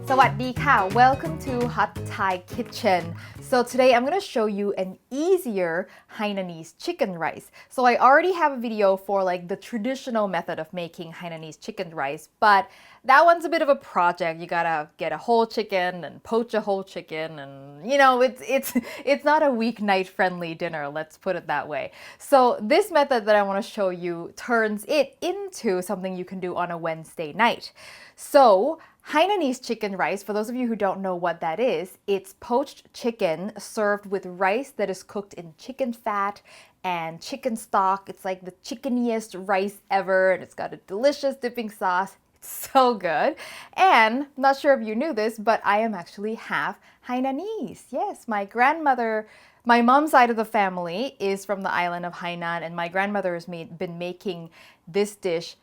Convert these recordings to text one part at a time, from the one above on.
สวัสดีค่ะ Welcome to Hot Thai Kitchen. So today I'm going to show you an easier Hainanese chicken rice. So I already have a video for like the traditional method of making Hainanese chicken rice, but that one's a bit of a project. You gotta get a whole chicken and poach a whole chicken, and you know it's not a weeknight friendly dinner. Let's put it that way. So this method that I want to show you turns it into something you can do on a Wednesday night. So Hainanese chicken rice, for those of you who don't know what that is, it's poached chicken served with rice that is cooked in chicken fat and chicken stock. It's like the chickeniest rice ever, and it's got a delicious dipping sauce. It's so good. And I'm not sure if you knew this, but I am actually half Hainanese. Yes, my mom's side of the family is from the island of Hainan, and my grandmother has been making this dish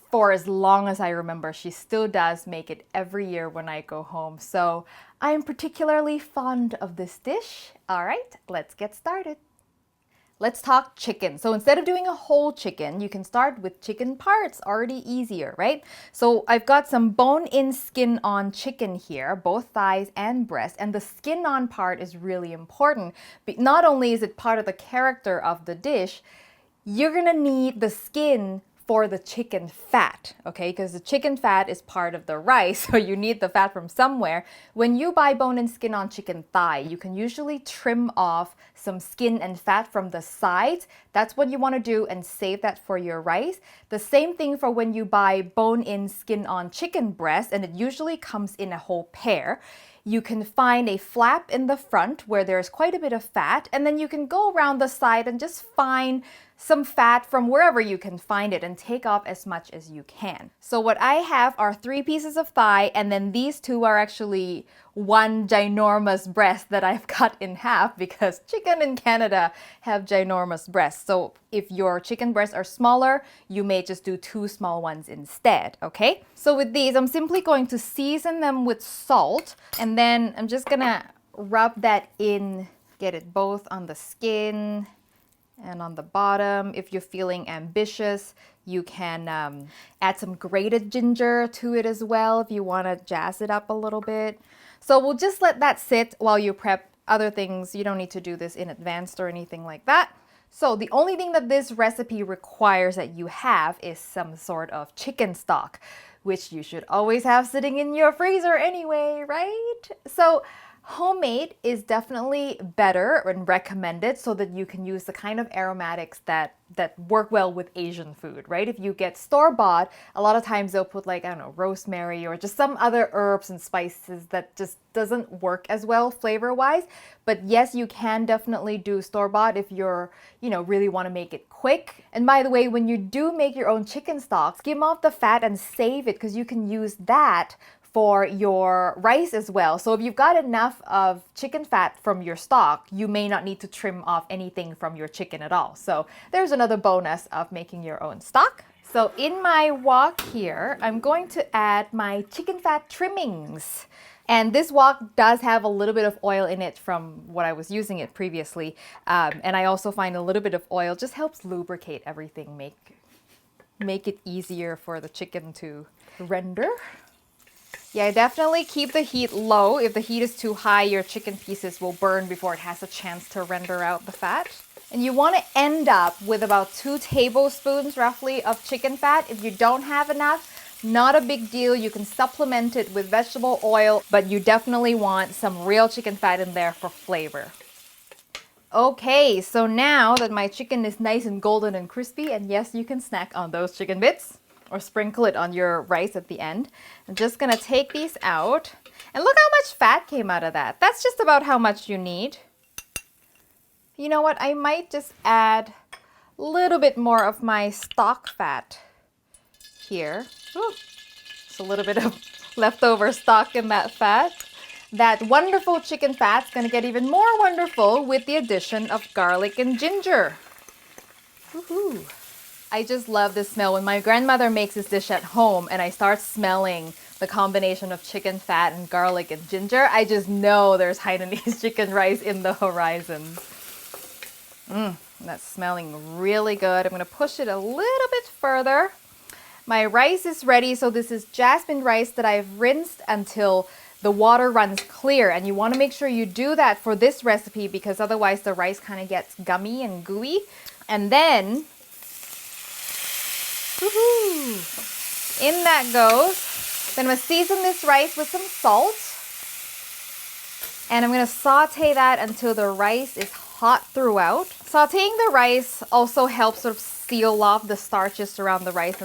for as long as I remember. She still does make it every year when I go home. So I am particularly fond of this dish. All right, let's get started. Let's talk chicken. So instead of doing a whole chicken, you can start with chicken parts, already easier, right? So I've got some bone-in skin-on chicken here, both thighs and breast, and the skin-on part is really important. But not only is it part of the character of the dish, you're gonna need the skin for the chicken fat, okay? Because the chicken fat is part of the rice, so you need the fat from somewhere. When you buy bone and skin on chicken thigh, you can usually trim off some skin and fat from the sides. That's what you want to do and save that for your rice. The same thing for when you buy bone-in skin on chicken breast, and it usually comes in a whole pair. You can find a flap in the front where there's quite a bit of fat, and then you can go around the side and just find some fat from wherever you can find it and take off as much as you can. So what I have are 3 pieces of thigh, and then these 2 are actually one ginormous breast that I've cut in half because chicken in Canada have ginormous breasts. So if your chicken breasts are smaller, you may just do 2 small ones instead, okay? So with these, I'm simply going to season them with salt, and then I'm just gonna rub that in, get it both on the skin and on the bottom. If you're feeling ambitious, you can add some grated ginger to it as well if you want to jazz it up a little bit. So we'll just let that sit while you prep other things. You don't need to do this in advance or anything like that. So the only thing that this recipe requires that you have is some sort of chicken stock, which you should always have sitting in your freezer anyway, right? So homemade is definitely better and recommended so that you can use the kind of aromatics that work well with Asian food, right? If you get store-bought, a lot of times they'll put like, I don't know, rosemary or just some other herbs and spices that just doesn't work as well flavor-wise. But yes, you can definitely do store-bought if you're, really want to make it quick. And by the way, when you do make your own chicken stock, skim off the fat and save it because you can use that for your rice as well. So if you've got enough of chicken fat from your stock, you may not need to trim off anything from your chicken at all. So there's another bonus of making your own stock. So in my wok here, I'm going to add my chicken fat trimmings. And this wok does have a little bit of oil in it from what I was using it previously. And I also find a little bit of oil just helps lubricate everything, make it easier for the chicken to render. Yeah, definitely keep the heat low. If the heat is too high, your chicken pieces will burn before it has a chance to render out the fat. And you want to end up with about 2 tablespoons roughly of chicken fat. If you don't have enough, not a big deal. You can supplement it with vegetable oil, but you definitely want some real chicken fat in there for flavor. Okay, so now that my chicken is nice and golden and crispy, and yes, you can snack on those chicken bits or sprinkle it on your rice at the end. I'm just gonna take these out. And look how much fat came out of that. That's just about how much you need. You know what? I might just add a little bit more of my stock fat here. Ooh, just a little bit of leftover stock in that fat. That wonderful chicken fat's gonna get even more wonderful with the addition of garlic and ginger. Woohoo! I just love this smell. When my grandmother makes this dish at home and I start smelling the combination of chicken fat and garlic and ginger, I just know there's Hainanese chicken rice in the horizon. That's smelling really good. I'm going to push it a little bit further. My rice is ready. So this is jasmine rice that I've rinsed until the water runs clear. And you want to make sure you do that for this recipe because otherwise the rice kind of gets gummy and gooey. And then, woohoo, in that goes. Then I'm going to season this rice with some salt. And I'm going to saute that until the rice is hot throughout. Sauteing the rice also helps sort of seal off the starches around the rice.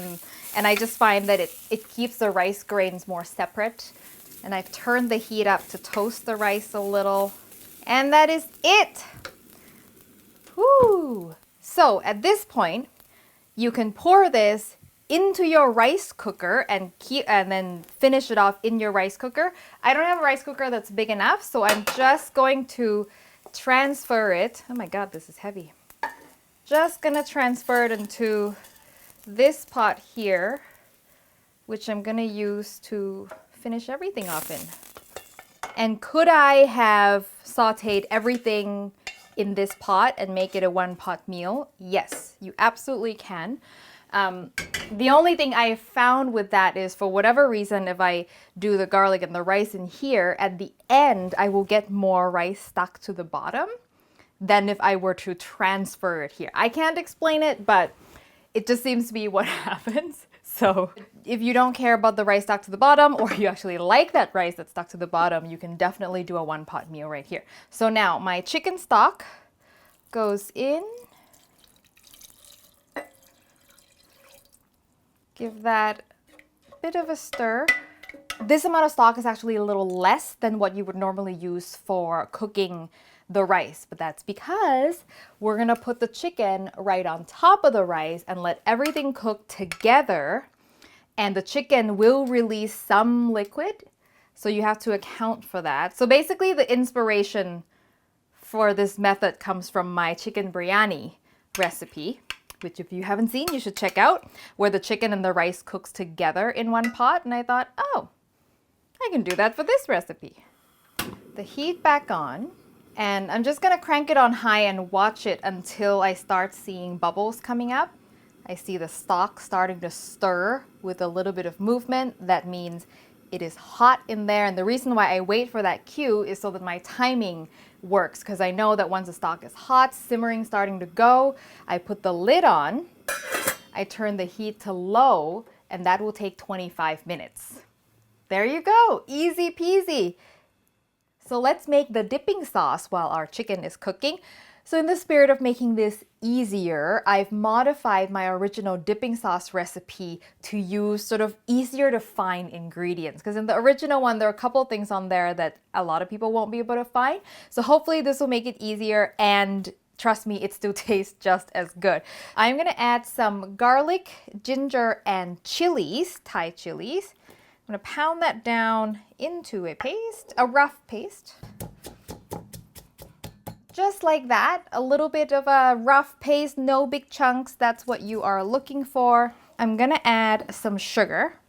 And I just find that it keeps the rice grains more separate. And I've turned the heat up to toast the rice a little. And that is it. Woo! So at this point, you can pour this into your rice cooker and then finish it off in your rice cooker. I don't have a rice cooker that's big enough, so I'm just going to transfer it. Oh my god, this is heavy. Just gonna transfer it into this pot here, which I'm gonna use to finish everything off in. And could I have sauteed everything in this pot and make it a one-pot meal? Yes, you absolutely can. The only thing I have found with that is for whatever reason, if I do the garlic and the rice in here, at the end, I will get more rice stuck to the bottom than if I were to transfer it here. I can't explain it, but it just seems to be what happens. So if you don't care about the rice stuck to the bottom or you actually like that rice that's stuck to the bottom, you can definitely do a one-pot meal right here. So now my chicken stock goes in. Give that a bit of a stir. This amount of stock is actually a little less than what you would normally use for cooking the rice, but that's because we're gonna put the chicken right on top of the rice and let everything cook together, and the chicken will release some liquid, so you have to account for that. So basically the inspiration for this method comes from my chicken biryani recipe, which if you haven't seen, you should check out, where the chicken and the rice cooks together in one pot. And I thought, oh, I can do that for this recipe. The heat back on, and I'm just gonna crank it on high and watch it until I start seeing bubbles coming up. I see the stock starting to stir with a little bit of movement. That means it is hot in there. And the reason why I wait for that cue is so that my timing works, because I know that once the stock is hot, simmering, starting to go, I put the lid on, I turn the heat to low, and that will take 25 minutes. There you go, easy peasy. So let's make the dipping sauce while our chicken is cooking. So in the spirit of making this easier, I've modified my original dipping sauce recipe to use sort of easier to find ingredients. Because in the original one, there are a couple of things on there that a lot of people won't be able to find. So hopefully this will make it easier, and trust me, it still tastes just as good. I'm gonna add some garlic, ginger, and chilies, Thai chilies. I'm gonna pound that down into a paste, a rough paste. Just like that, a little bit of a rough paste, no big chunks, that's what you are looking for. I'm gonna add some sugar.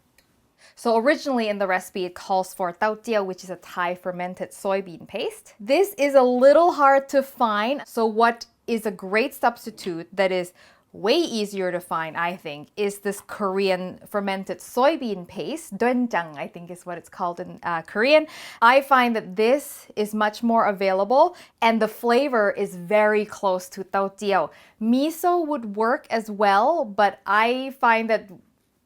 So originally in the recipe, it calls for tau tia, which is a Thai fermented soybean paste. This is a little hard to find, so what is a great substitute that is way easier to find, I think, is this Korean fermented soybean paste. Doenjang, I think is what it's called in Korean. I find that this is much more available, and the flavor is very close to tau tia. Miso would work as well, but I find that,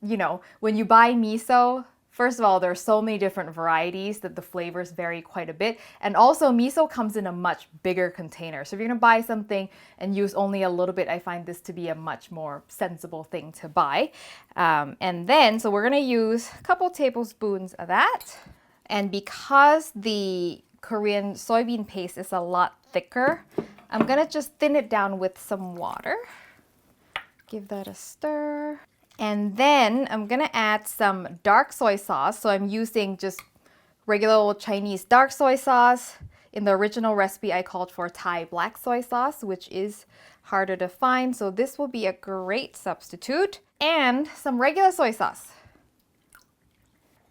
you know, when you buy miso, first of all, there are so many different varieties that the flavors vary quite a bit. And also, miso comes in a much bigger container. So if you're gonna buy something and use only a little bit, I find this to be a much more sensible thing to buy. And then, so we're gonna use a couple tablespoons of that. And because the Korean soybean paste is a lot thicker, I'm gonna just thin it down with some water. Give that a stir. And then I'm gonna add some dark soy sauce. So I'm using just regular old Chinese dark soy sauce. In the original recipe, I called for Thai black soy sauce, which is harder to find. So this will be a great substitute. And some regular soy sauce.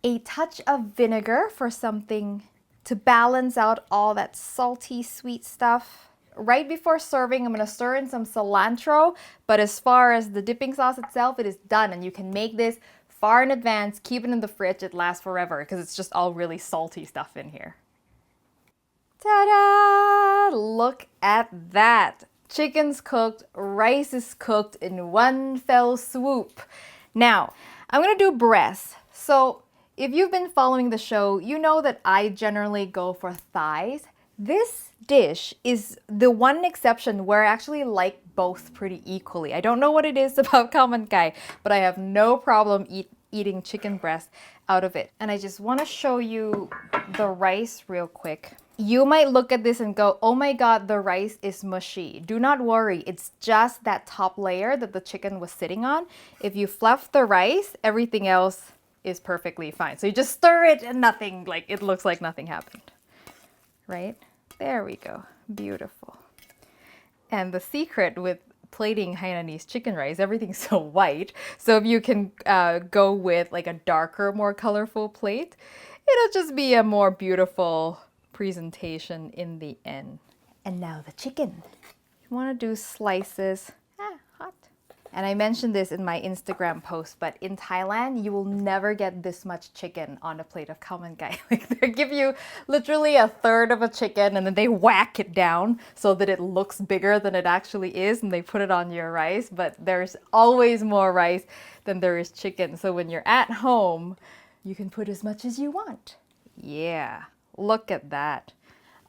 A touch of vinegar for something to balance out all that salty, sweet stuff. right before serving, I'm going to stir in some cilantro, but as far as the dipping sauce itself, it is done, and you can make this far in advance, keep it in the fridge, it lasts forever because it's just all really salty stuff in here. Ta-da! Look at that. Chicken's cooked, rice is cooked in one fell swoop. Now, I'm gonna do breast. So if you've been following the show, you know that I generally go for thighs. This dish is the one exception where I actually like both pretty equally. I don't know what it is about Kao Mun Gai, but I have no problem eating chicken breast out of it. And I just want to show you the rice real quick. You might look at this and go, oh my god, the rice is mushy. Do not worry, it's just that top layer that the chicken was sitting on. If you fluff the rice, everything else is perfectly fine. So you just stir it and nothing, like it looks like nothing happened. Right? There we go. Beautiful. And the secret with plating Hainanese chicken rice, everything's so white. So if you can go with like a darker, more colorful plate, it'll just be a more beautiful presentation in the end. And now the chicken. You want to do slices. Hot. And I mentioned this in my Instagram post, but in Thailand, you will never get this much chicken on a plate of Kao Mun Gai. Like they give you literally a third of a chicken and then they whack it down so that it looks bigger than it actually is and they put it on your rice, but there's always more rice than there is chicken. So when you're at home, you can put as much as you want. Yeah, look at that.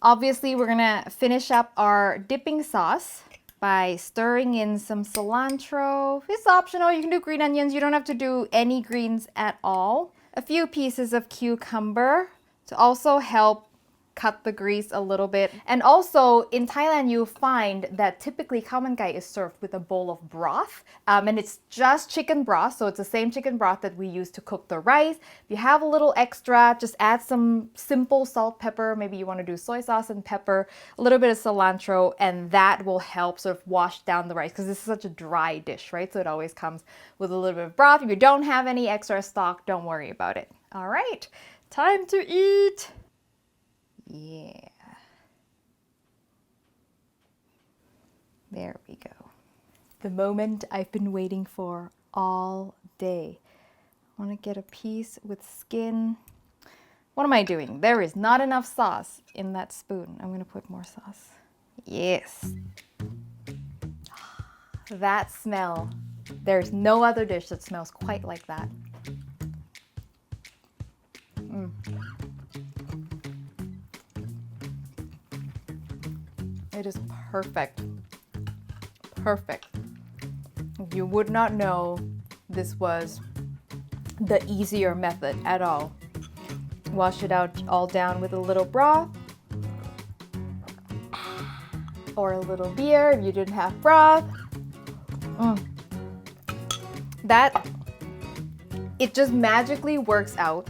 Obviously, we're gonna finish up our dipping sauce by stirring in some cilantro. It's optional, you can do green onions, you don't have to do any greens at all. A few pieces of cucumber to also help cut the grease a little bit. And also in Thailand, you'll find that typically Kao Mun Gai is served with a bowl of broth. And it's just chicken broth, so it's the same chicken broth that we use to cook the rice. If you have a little extra, just add some simple salt, pepper. Maybe you want to do soy sauce and pepper, a little bit of cilantro, and that will help sort of wash down the rice because this is such a dry dish, right? So it always comes with a little bit of broth. If you don't have any extra stock, don't worry about it. All right, time to eat. Yeah. There we go. The moment I've been waiting for all day. I want to get a piece with skin. What am I doing? There is not enough sauce in that spoon. I'm going to put more sauce. Yes. That smell. There's no other dish that smells quite like that. It is perfect. Perfect. You would not know this was the easier method at all. Wash it out all down with a little broth or a little beer if you didn't have broth. That, it just magically works out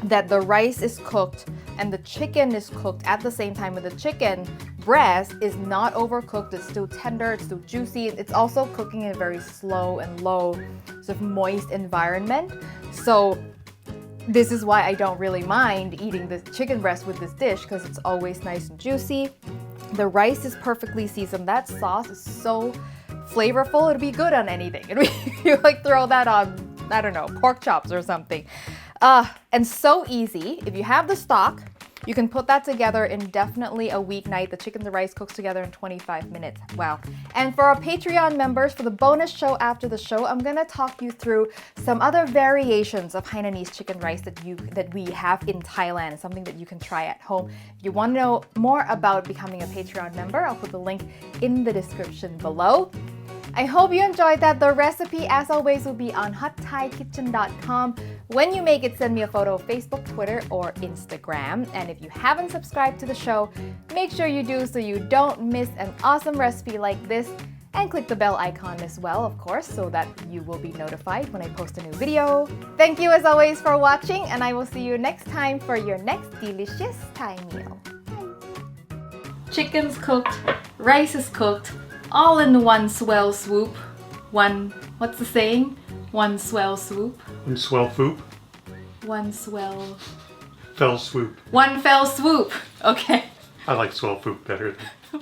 that the rice is cooked and the chicken is cooked at the same time. With the chicken breast is not overcooked, it's still tender, it's still juicy. It's also cooking in a very slow and low, sort of moist environment. So this is why I don't really mind eating the chicken breast with this dish because it's always nice and juicy. The rice is perfectly seasoned. That sauce is so flavorful, it'd be good on anything. You like throw that on, I don't know, pork chops or something. And so easy. If you have the stock, you can put that together in definitely a weeknight. The chicken and the rice cooks together in 25 minutes. Wow. And for our Patreon members, for the bonus show after the show, I'm gonna talk you through some other variations of Hainanese chicken rice that we have in Thailand, something that you can try at home. If you want to know more about becoming a Patreon member, I'll put the link in the description below. I hope you enjoyed that. The recipe, as always, will be on hotthai-kitchen.com. When you make it, send me a photo of Facebook, Twitter, or Instagram. And if you haven't subscribed to the show, make sure you do so you don't miss an awesome recipe like this. And click the bell icon as well, of course, so that you will be notified when I post a new video. Thank you as always for watching, and I will see you next time for your next delicious Thai meal. Chicken's cooked, rice is cooked, all in one swell swoop. What's the saying? One swell swoop. One swell swoop. One swell... Fell swoop. One fell swoop. Okay. I like soul food better than